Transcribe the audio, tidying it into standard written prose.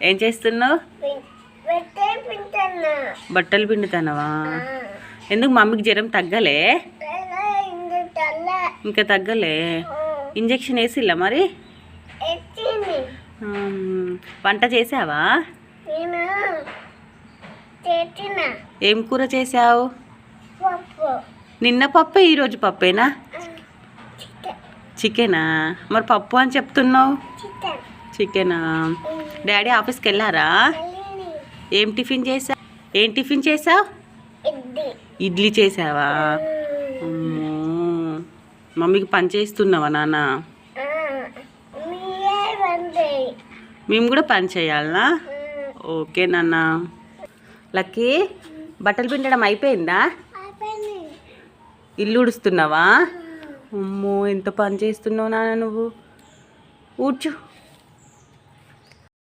ఏం చేస్తున్నావు? బట్టలు పిండుతానవా? ఎందుకు మమ్మీకి జ్వరం తగ్గలే? ఇంకా తగ్గలే. ఇంజెక్షన్ వేసిల్లా మరి? వంట చేసావా? ఏం కూర చేసావు? నిన్న పప్పు, ఈరోజు పప్పేనా? చికెనా? మరి పప్పు అని చెప్తున్నావు. చికెనా? డాడీ ఆఫీస్కి వెళ్ళారా? ఏం టిఫిన్ చేసావు? ఇడ్లీ చేసావా? మమ్మీకి పని చేస్తున్నావా నాన్న? మేము కూడా పని చేయాలనా? ఓకే నాన్న. లక్కీ, బట్టలు పిండడం అయిపోయిందా? ఇల్లు ఉడుస్తున్నావా? అమ్మో, ఎంత పని చేస్తున్నావు నాన్న నువ్వు. ఊడ్చు.